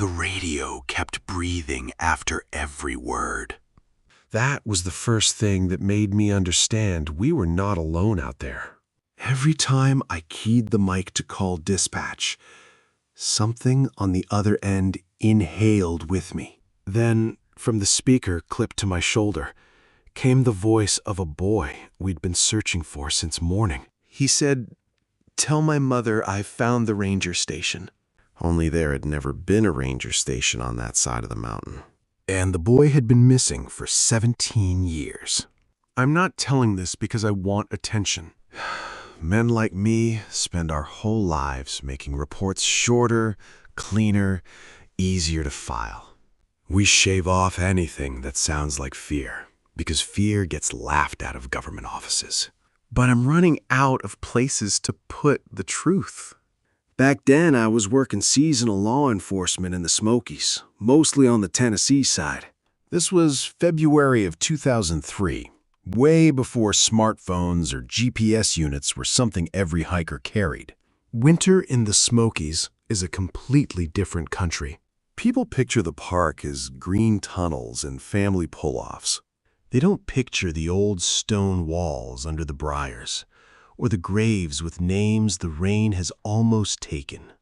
The radio kept breathing after every word. That was the first thing that made me understand we were not alone out there. Every time I keyed the mic to call dispatch, something on the other end inhaled with me. Then, from the speaker clipped to my shoulder, came the voice of a boy we'd been searching for since morning. He said, "Tell my mother I found the ranger station." Only there had never been a ranger station on that side of the mountain. And the boy had been missing for 17 years. I'm not telling this because I want attention. Men like me spend our whole lives making reports shorter, cleaner, easier to file. We shave off anything that sounds like fear, because fear gets laughed out of government offices. But I'm running out of places to put the truth. Back then, I was working seasonal law enforcement in the Smokies, mostly on the Tennessee side. This was February of 2003, way before smartphones or GPS units were something every hiker carried. Winter in the Smokies is a completely different country. People picture the park as green tunnels and family pull-offs. They don't picture the old stone walls under the briars, or the graves with names the rain has almost taken.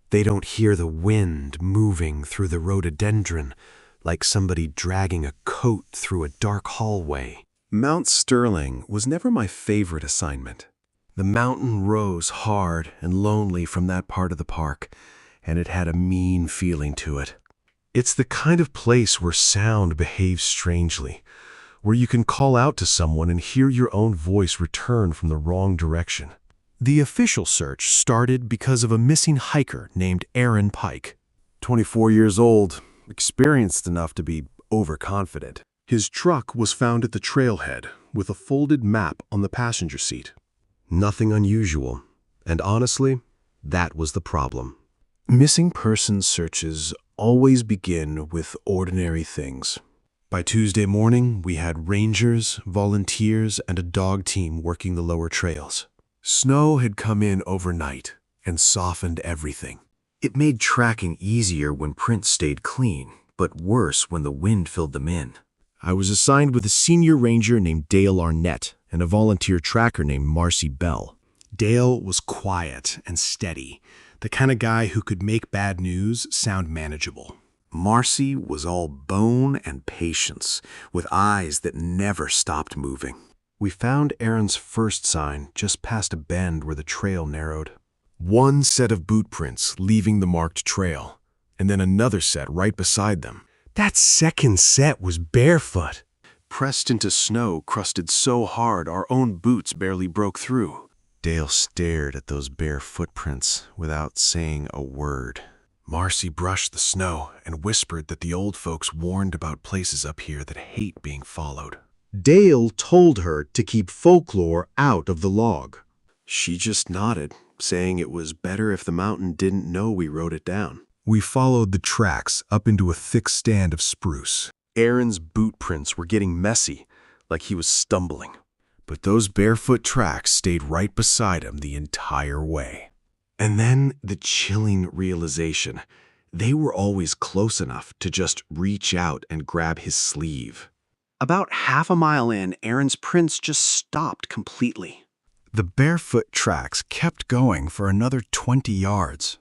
They don't hear the wind moving through the rhododendron like somebody dragging a coat through a dark hallway. Mount Sterling was never my favorite assignment. The mountain rose hard and lonely from that part of the park, and it had a mean feeling to it. It's the kind of place where sound behaves strangely, where you can call out to someone and hear your own voice return from the wrong direction. The official search started because of a missing hiker named Aaron Pike. 24 years old, experienced enough to be overconfident. His truck was found at the trailhead with a folded map on the passenger seat. Nothing unusual, and honestly, that was the problem. Missing persons searches always begin with ordinary things. By Tuesday morning, we had rangers, volunteers, and a dog team working the lower trails. Snow had come in overnight and softened everything. It made tracking easier when prints stayed clean, but worse when the wind filled them in. I was assigned with a senior ranger named Dale Arnett and a volunteer tracker named Marcy Bell. Dale was quiet and steady, the kind of guy who could make bad news sound manageable. Marcy was all bone and patience, with eyes that never stopped moving. We found Aaron's first sign just past a bend where the trail narrowed. One set of boot prints leaving the marked trail, and then another set right beside them. That second set was barefoot, pressed into snow crusted so hard our own boots barely broke through. Dale stared at those bare footprints without saying a word. Marcy brushed the snow and whispered that the old folks warned about places up here that hate being followed. Dale told her to keep Folklore out of the log. She just nodded, saying it was better if the mountain didn't know we wrote it down. We followed the tracks up into a thick stand of spruce. Aaron's boot prints were getting messy, like he was stumbling. But those barefoot tracks stayed right beside him the entire way. And then the chilling realization, they were always close enough to just reach out and grab his sleeve. About half a mile in, Aaron's prints just stopped completely. The barefoot tracks kept going for another 20 yards.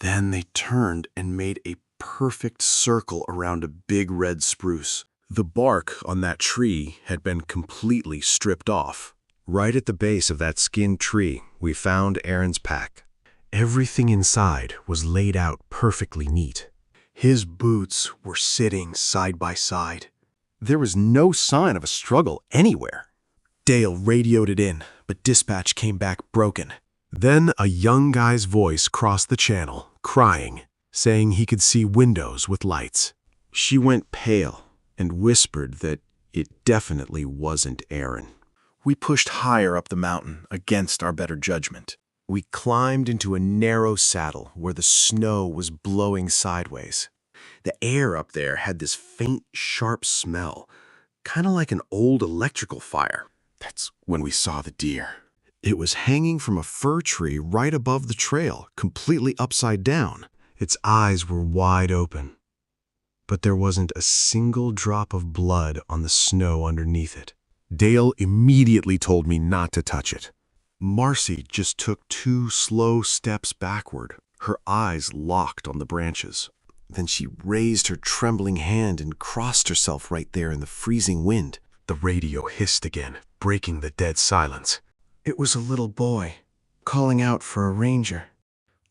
Then they turned and made a perfect circle around a big red spruce. The bark on that tree had been completely stripped off. Right at the base of that skinned tree, we found Aaron's pack. Everything inside was laid out perfectly neat. His boots were sitting side by side. There was no sign of a struggle anywhere. Dale radioed it in, but dispatch came back broken. Then a young guy's voice crossed the channel, crying, saying he could see windows with lights. She went pale and whispered that it definitely wasn't Aaron. We pushed higher up the mountain against our better judgment. We climbed into a narrow saddle where the snow was blowing sideways. The air up there had this faint, sharp smell, kind of like an old electrical fire. That's when we saw the deer. It was hanging from a fir tree right above the trail, completely upside down. Its eyes were wide open, but there wasn't a single drop of blood on the snow underneath it. Dale immediately told me not to touch it. Marcy just took 2 slow steps backward, her eyes locked on the branches. Then she raised her trembling hand and crossed herself right there in the freezing wind. The radio hissed again, breaking the dead silence. It was a little boy, calling out for a ranger.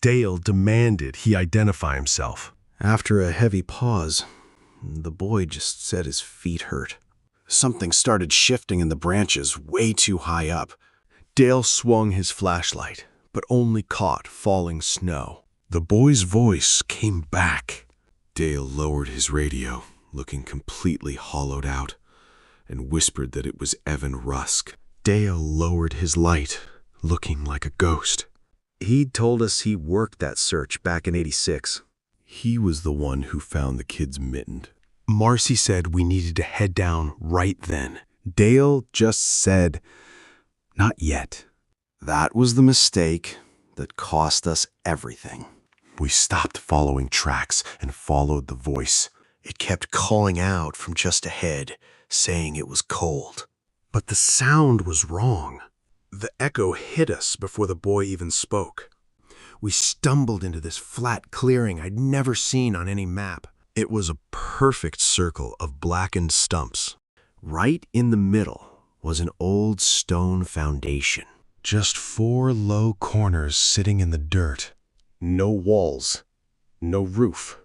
Dale demanded he identify himself. After a heavy pause, the boy just said his feet hurt. Something started shifting in the branches way too high up. Dale swung his flashlight, but only caught falling snow. The boy's voice came back. Dale lowered his radio, looking completely hollowed out, and whispered that it was Evan Rusk. Dale lowered his light, looking like a ghost. He'd told us he worked that search back in '86. He was the one who found the kids mittened. Marcy said we needed to head down right then. Dale just said, "Not yet." That was the mistake that cost us everything. We stopped following tracks and followed the voice. It kept calling out from just ahead, saying it was cold. But the sound was wrong. The echo hit us before the boy even spoke. We stumbled into this flat clearing I'd never seen on any map. It was a perfect circle of blackened stumps. Right in the middle was an old stone foundation. Just 4 low corners sitting in the dirt. No walls, no roof.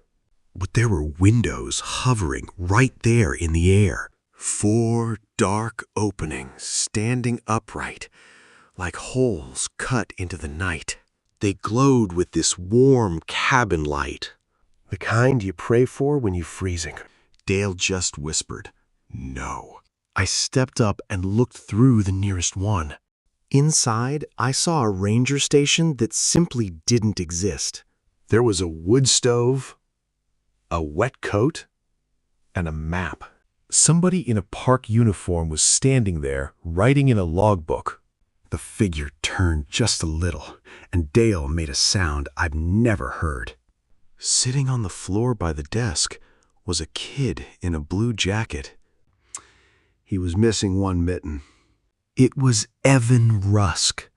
But there were windows hovering right there in the air. 4 dark openings standing upright, like holes cut into the night. They glowed with this warm cabin light. The kind you pray for when you're freezing. Dale just whispered, "No." I stepped up and looked through the nearest one. Inside, I saw a ranger station that simply didn't exist. There was a wood stove, a wet coat, and a map. Somebody in a park uniform was standing there, writing in a logbook. The figure turned just a little, and Dale made a sound I've never heard. Sitting on the floor by the desk was a kid in a blue jacket. He was missing one mitten. It was Evan Rusk,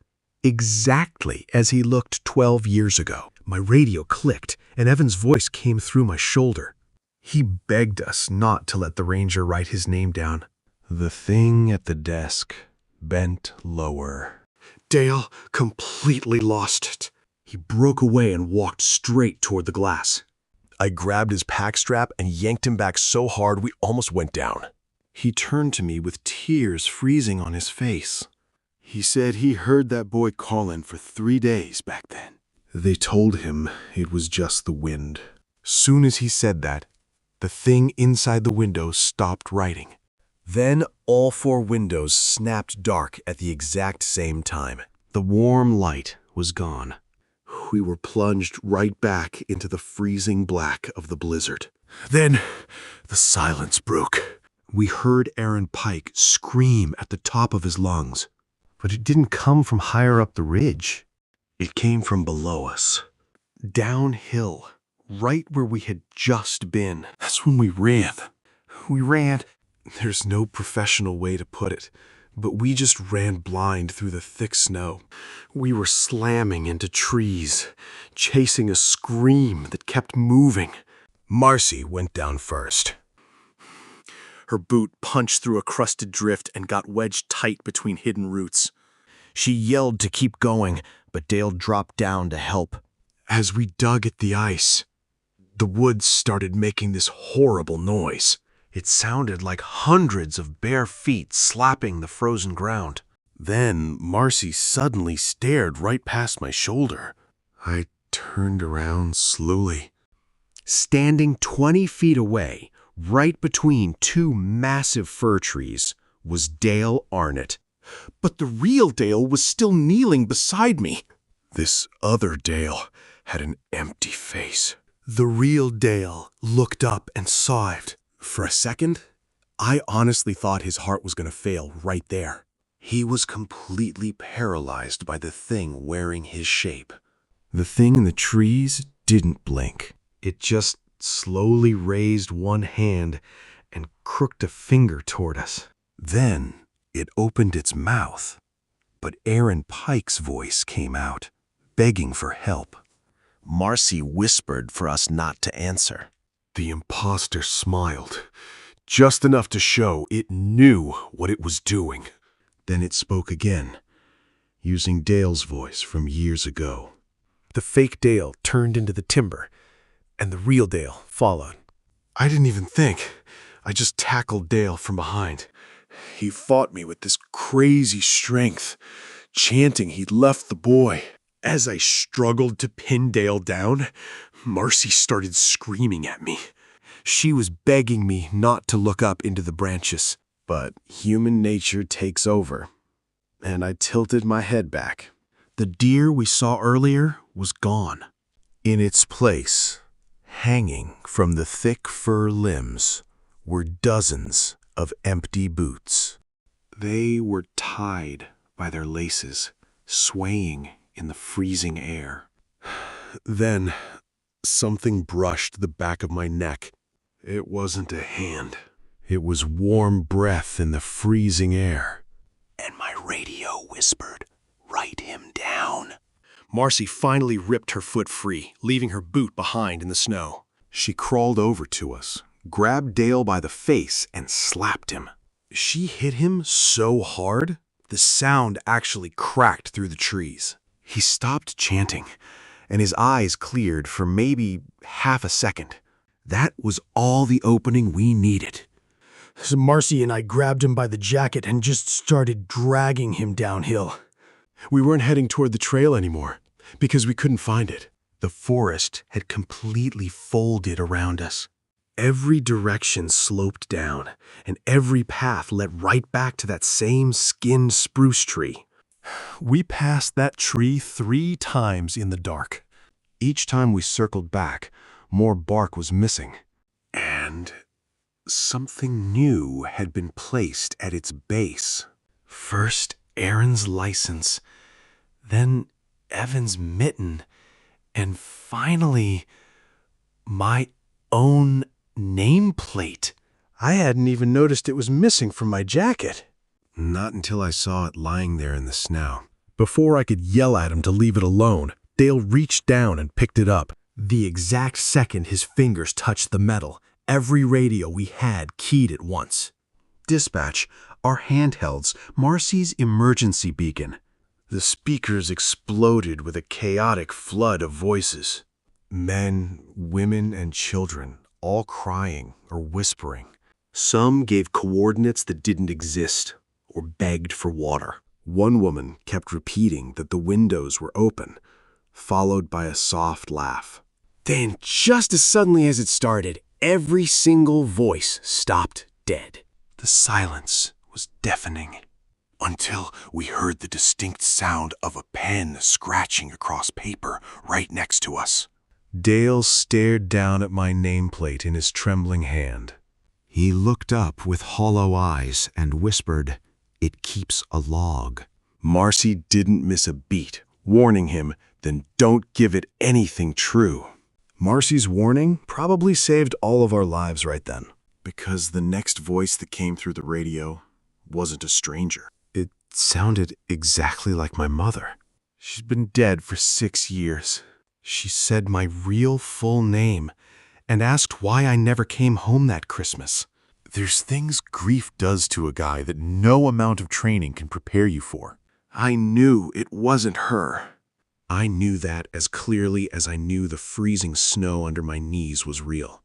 exactly as he looked 12 years ago. My radio clicked, and Evan's voice came through my shoulder. He begged us not to let the ranger write his name down. The thing at the desk bent lower. Dale completely lost it. He broke away and walked straight toward the glass. I grabbed his pack strap and yanked him back so hard we almost went down. He turned to me with tears freezing on his face. He said he heard that boy calling for 3 days back then. They told him it was just the wind. Soon as he said that, the thing inside the window stopped writing. Then all 4 windows snapped dark at the exact same time. The warm light was gone. We were plunged right back into the freezing black of the blizzard. Then the silence broke. We heard Aaron Pike scream at the top of his lungs. But it didn't come from higher up the ridge. It came from below us. Downhill, right where we had just been. That's when we ran. We ran. There's no professional way to put it, but we just ran blind through the thick snow. We were slamming into trees, chasing a scream that kept moving. Marcy went down first. Her boot punched through a crusted drift and got wedged tight between hidden roots. She yelled to keep going, but Dale dropped down to help. As we dug at the ice, the woods started making this horrible noise. It sounded like hundreds of bare feet slapping the frozen ground. Then Marcy suddenly stared right past my shoulder. I turned around slowly. Standing 20 feet away, right between 2 massive fir trees, was Dale Arnott. But the real Dale was still kneeling beside me. This other Dale had an empty face. The real Dale looked up and sighed. For a second, I honestly thought his heart was going to fail right there. He was completely paralyzed by the thing wearing his shape. The thing in the trees didn't blink. It just slowly raised one hand and crooked a finger toward us. Then it opened its mouth, but Aaron Pike's voice came out, begging for help. Marcy whispered for us not to answer. The imposter smiled, just enough to show it knew what it was doing. Then it spoke again, using Dale's voice from years ago. The fake Dale turned into the timber, and the real Dale followed. I didn't even think. I just tackled Dale from behind. He fought me with this crazy strength, chanting he'd left the boy. As I struggled to pin Dale down, Marcy started screaming at me. She was begging me not to look up into the branches. But human nature takes over, and I tilted my head back. The deer we saw earlier was gone. In its place, hanging from the thick fur limbs, were dozens of empty boots. They were tied by their laces, swaying in the freezing air. Then, something brushed the back of my neck. It wasn't a hand. It was warm breath in the freezing air. And my radio whispered, "Write him down." Marcy finally ripped her foot free, leaving her boot behind in the snow. She crawled over to us, grabbed Dale by the face, and slapped him. She hit him so hard, the sound actually cracked through the trees. He stopped chanting, and his eyes cleared for maybe half a second. That was all the opening we needed. So Marcy and I grabbed him by the jacket and just started dragging him downhill. We weren't heading toward the trail anymore because we couldn't find it. The forest had completely folded around us. Every direction sloped down, and every path led right back to that same skinned spruce tree. We passed that tree 3 times in the dark. Each time we circled back, more bark was missing. And something new had been placed at its base. First Aaron's license, then Evan's mitten, and finally my own nameplate. I hadn't even noticed it was missing from my jacket. Not until I saw it lying there in the snow. Before I could yell at him to leave it alone, Dale reached down and picked it up. The exact second his fingers touched the metal, every radio we had keyed at once. Dispatch, our handhelds, Marcy's emergency beacon. The speakers exploded with a chaotic flood of voices. Men, women, and children, all crying or whispering. Some gave coordinates that didn't exist or begged for water. One woman kept repeating that the windows were open, followed by a soft laugh. Then, just as suddenly as it started, every single voice stopped dead. The silence was deafening until we heard the distinct sound of a pen scratching across paper right next to us. Dale stared down at my nameplate in his trembling hand. He looked up with hollow eyes and whispered, "It keeps a log." Marcy didn't miss a beat, warning him, "Then don't give it anything true." Marcy's warning probably saved all of our lives right then, because the next voice that came through the radio wasn't a stranger. It sounded exactly like my mother. She's been dead for 6 years. She said my real full name and asked why I never came home that Christmas. There's things grief does to a guy that no amount of training can prepare you for. I knew it wasn't her. I knew that as clearly as I knew the freezing snow under my knees was real.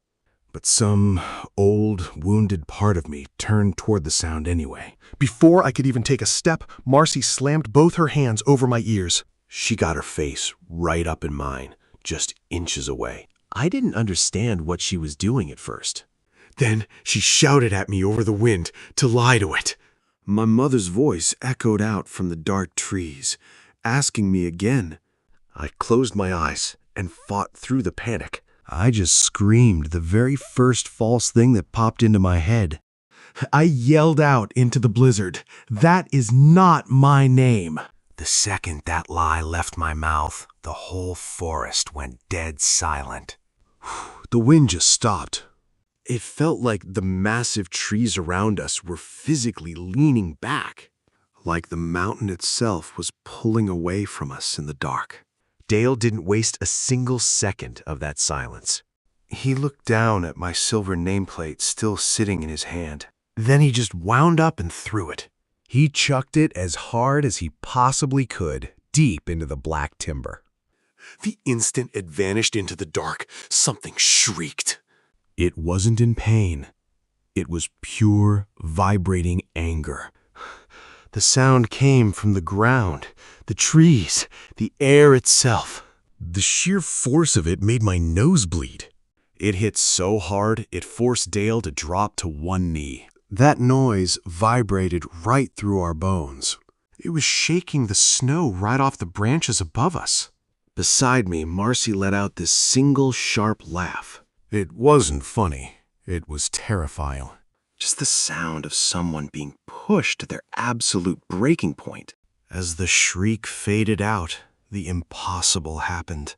But some old, wounded part of me turned toward the sound anyway. Before I could even take a step, Marcy slammed both her hands over my ears. She got her face right up in mine, just inches away. I didn't understand what she was doing at first. Then she shouted at me over the wind to lie to it. My mother's voice echoed out from the dark trees, asking me again. I closed my eyes and fought through the panic. I just screamed the very first false thing that popped into my head. I yelled out into the blizzard, "That is not my name." The second that lie left my mouth, the whole forest went dead silent. The wind just stopped. It felt like the massive trees around us were physically leaning back, like the mountain itself was pulling away from us in the dark. Dale didn't waste a single second of that silence. He looked down at my silver nameplate still sitting in his hand. Then he just wound up and threw it. He chucked it as hard as he possibly could, deep into the black timber. The instant it vanished into the dark, something shrieked. It wasn't in pain. It was pure, vibrating anger. The sound came from the ground, the trees, the air itself. The sheer force of it made my nose bleed. It hit so hard, it forced Dale to drop to one knee. That noise vibrated right through our bones. It was shaking the snow right off the branches above us. Beside me, Marcy let out this single sharp laugh. It wasn't funny. It was terrifying. Just the sound of someone being pushed to their absolute breaking point. As the shriek faded out, the impossible happened.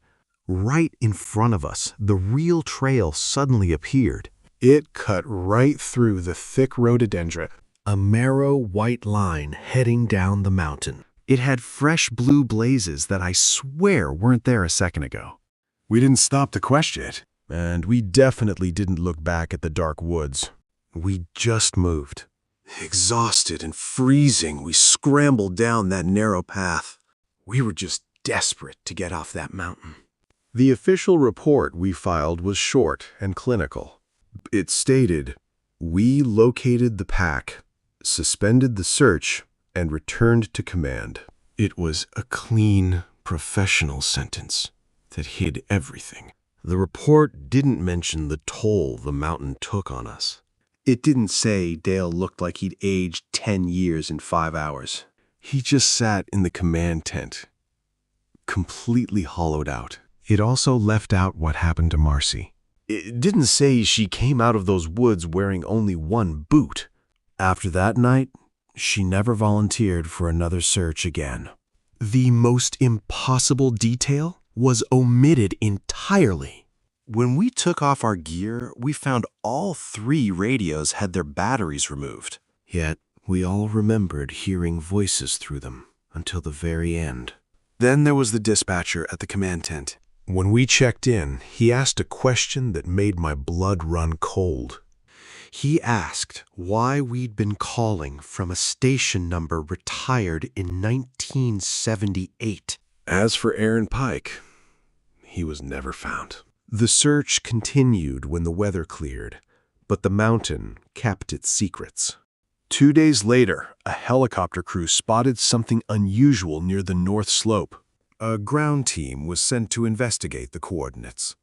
Right in front of us, the real trail suddenly appeared. It cut right through the thick rhododendron. A narrow white line heading down the mountain. It had fresh blue blazes that I swear weren't there a second ago. We didn't stop to question it. And we definitely didn't look back at the dark woods. We just moved. Exhausted and freezing, we scrambled down that narrow path. We were just desperate to get off that mountain. The official report we filed was short and clinical. It stated, "We located the pack, suspended the search, and returned to command." It was a clean, professional sentence that hid everything. The report didn't mention the toll the mountain took on us. It didn't say Dale looked like he'd aged 10 years in 5 hours. He just sat in the command tent, completely hollowed out. It also left out what happened to Marcy. It didn't say she came out of those woods wearing only one boot. After that night, she never volunteered for another search again. The most impossible detail was omitted entirely. When we took off our gear, we found all 3 radios had their batteries removed. Yet, we all remembered hearing voices through them until the very end. Then there was the dispatcher at the command tent. When we checked in, he asked a question that made my blood run cold. He asked why we'd been calling from a station number retired in 1978. As for Aaron Pike, he was never found. The search continued when the weather cleared, but the mountain kept its secrets. 2 days later, a helicopter crew spotted something unusual near the north slope. A ground team was sent to investigate the coordinates.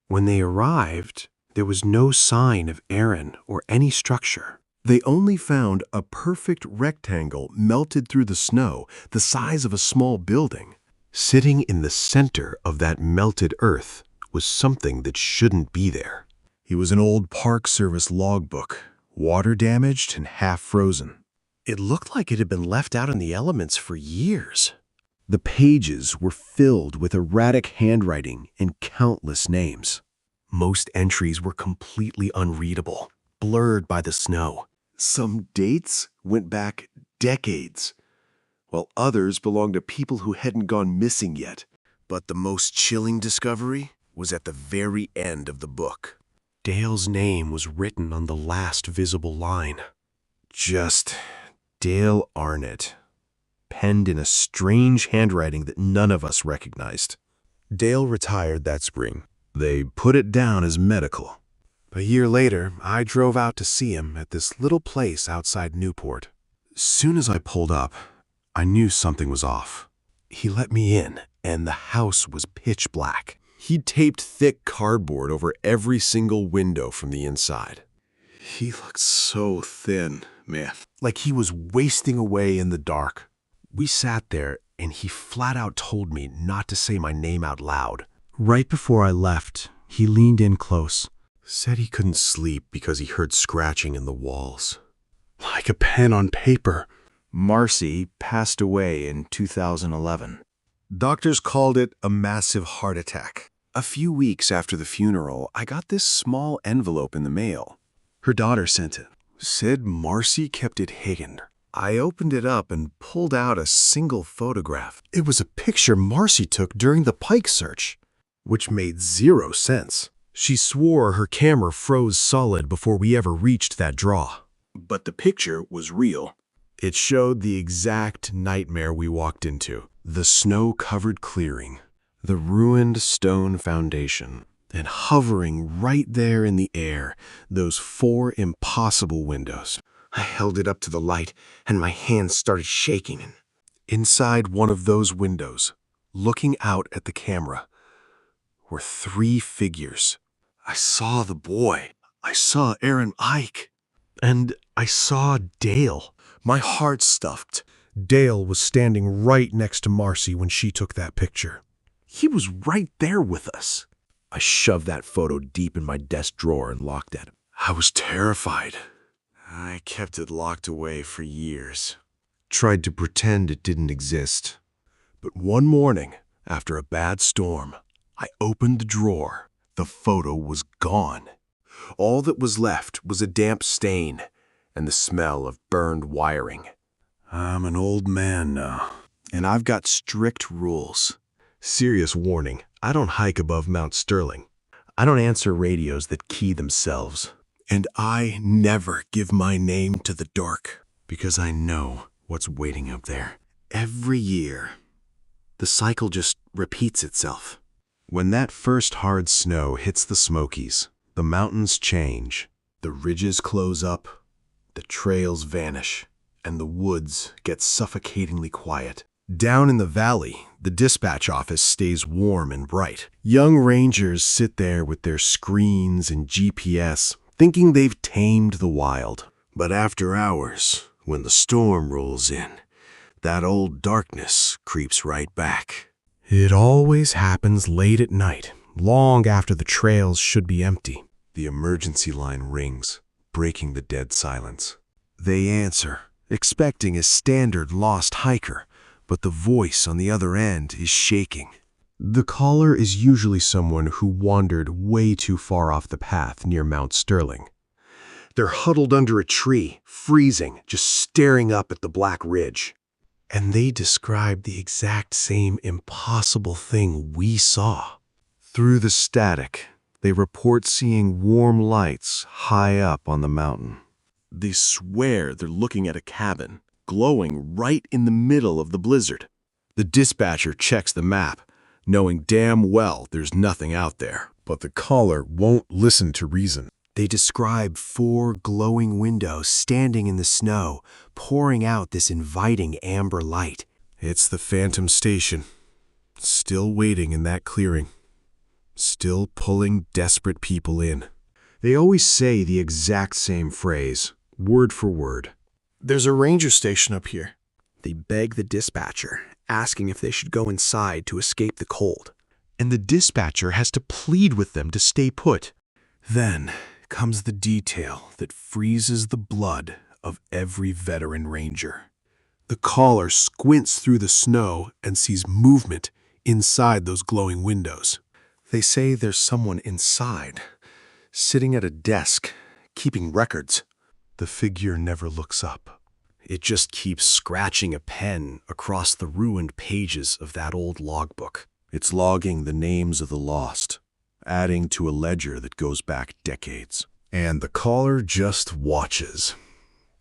When they arrived, there was no sign of Aaron or any structure. They only found a perfect rectangle melted through the snow, the size of a small building. Sitting in the center of that melted earth was something that shouldn't be there. It was an old Park Service logbook, water damaged and half frozen. It looked like it had been left out in the elements for years. The pages were filled with erratic handwriting and countless names. Most entries were completely unreadable, blurred by the snow. Some dates went back decades, while others belonged to people who hadn't gone missing yet. But the most chilling discovery was at the very end of the book. Dale's name was written on the last visible line. Just Dale Arnett, penned in a strange handwriting that none of us recognized. Dale retired that spring. They put it down as medical. A year later, I drove out to see him at this little place outside Newport. Soon as I pulled up, I knew something was off. He let me in, and the house was pitch black. He'd taped thick cardboard over every single window from the inside. He looked so thin, man, like he was wasting away in the dark. We sat there, and he flat out told me not to say my name out loud. Right before I left, he leaned in close, said he couldn't sleep because he heard scratching in the walls. Like a pen on paper, Marcy passed away in 2011. Doctors called it a massive heart attack. A few weeks after the funeral, I got this small envelope in the mail. Her daughter sent it. Said Marcy kept it hidden. I opened it up and pulled out a single photograph. It was a picture Marcy took during the Pike search, which made 0 sense. She swore her camera froze solid before we ever reached that draw. But the picture was real. It showed the exact nightmare we walked into. The snow-covered clearing, the ruined stone foundation, and hovering right there in the air, those 4 impossible windows. I held it up to the light, and my hands started shaking. Inside one of those windows, looking out at the camera, were 3 figures. I saw the boy. I saw Aaron Ike. And I saw Dale. My heart stuffed. Dale was standing right next to Marcy when she took that picture. He was right there with us. I shoved that photo deep in my desk drawer and locked it. I was terrified. I kept it locked away for years. Tried to pretend it didn't exist. But one morning, after a bad storm, I opened the drawer. The photo was gone. All that was left was a damp stain and the smell of burned wiring. I'm an old man now, and I've got strict rules. Serious warning, I don't hike above Mount Sterling. I don't answer radios that key themselves. And I never give my name to the dark, because I know what's waiting up there. Every year, the cycle just repeats itself. When that first hard snow hits the Smokies, the mountains change. The ridges close up, the trails vanish, and the woods get suffocatingly quiet. Down in the valley, the dispatch office stays warm and bright. Young rangers sit there with their screens and GPS, thinking they've tamed the wild. But after hours, when the storm rolls in, that old darkness creeps right back. It always happens late at night, long after the trails should be empty. The emergency line rings, breaking the dead silence. They answer, expecting a standard lost hiker, but the voice on the other end is shaking. The caller is usually someone who wandered way too far off the path near Mount Sterling. They're huddled under a tree, freezing, just staring up at the black ridge. And they describe the exact same impossible thing we saw. Through the static, they report seeing warm lights high up on the mountain. They swear they're looking at a cabin, glowing right in the middle of the blizzard. The dispatcher checks the map, knowing damn well there's nothing out there. But the caller won't listen to reason. They describe 4 glowing windows standing in the snow, pouring out this inviting amber light. It's the Phantom Station, still waiting in that clearing, still pulling desperate people in. They always say the exact same phrase, word for word. There's a ranger station up here. They beg the dispatcher, asking if they should go inside to escape the cold. And the dispatcher has to plead with them to stay put. Then comes the detail that freezes the blood of every veteran ranger. The caller squints through the snow and sees movement inside those glowing windows. They say there's someone inside, sitting at a desk, keeping records. The figure never looks up. It just keeps scratching a pen across the ruined pages of that old logbook. It's logging the names of the lost, adding to a ledger that goes back decades. And the caller just watches,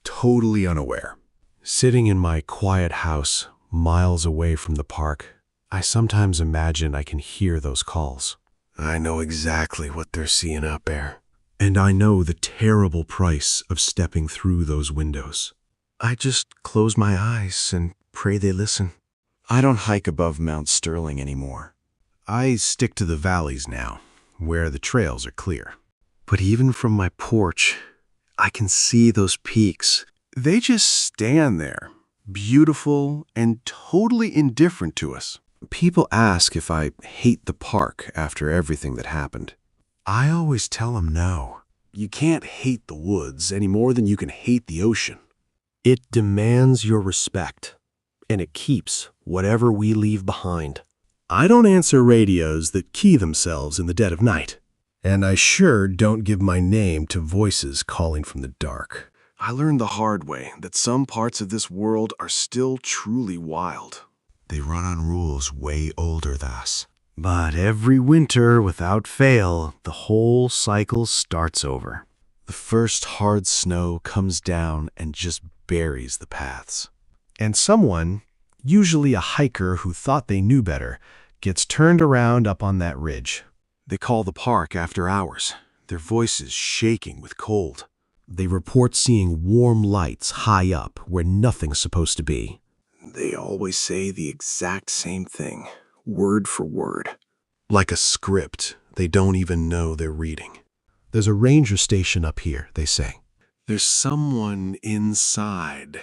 totally unaware. Sitting in my quiet house, miles away from the park, I sometimes imagine I can hear those calls. I know exactly what they're seeing up there. And I know the terrible price of stepping through those windows. I just close my eyes and pray they listen. I don't hike above Mount Sterling anymore. I stick to the valleys now, where the trails are clear. But even from my porch, I can see those peaks. They just stand there, beautiful and totally indifferent to us. People ask if I hate the park after everything that happened. I always tell them no. You can't hate the woods any more than you can hate the ocean. It demands your respect, and it keeps whatever we leave behind. I don't answer radios that key themselves in the dead of night. And I sure don't give my name to voices calling from the dark. I learned the hard way that some parts of this world are still truly wild. They run on rules way older than us. But every winter, without fail, the whole cycle starts over. The first hard snow comes down and just buries the paths. And someone, usually a hiker who thought they knew better, gets turned around up on that ridge. They call the park after hours, their voices shaking with cold. They report seeing warm lights high up where nothing's supposed to be. They always say the exact same thing, word for word. Like a script they don't even know they're reading. There's a ranger station up here, they say. There's someone inside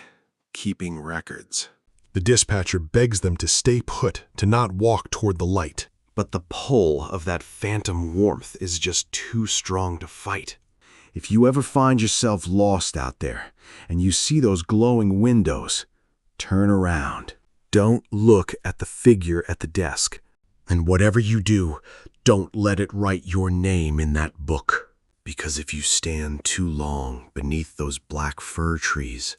keeping records. The dispatcher begs them to stay put, to not walk toward the light. But the pull of that phantom warmth is just too strong to fight. If you ever find yourself lost out there and you see those glowing windows, turn around. Don't look at the figure at the desk. And whatever you do, don't let it write your name in that book. Because if you stand too long beneath those black fir trees,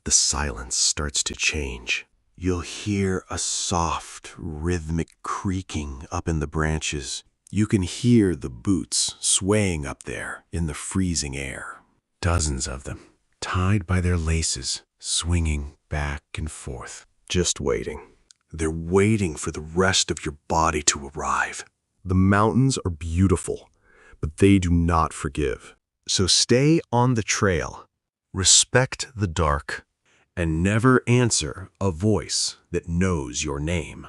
the silence starts to change. You'll hear a soft, rhythmic creaking up in the branches. You can hear the boots swaying up there in the freezing air. Dozens of them, tied by their laces, swinging back and forth. Just waiting. They're waiting for the rest of your body to arrive. The mountains are beautiful, but they do not forgive. So stay on the trail. Respect the dark. And never answer a voice that knows your name.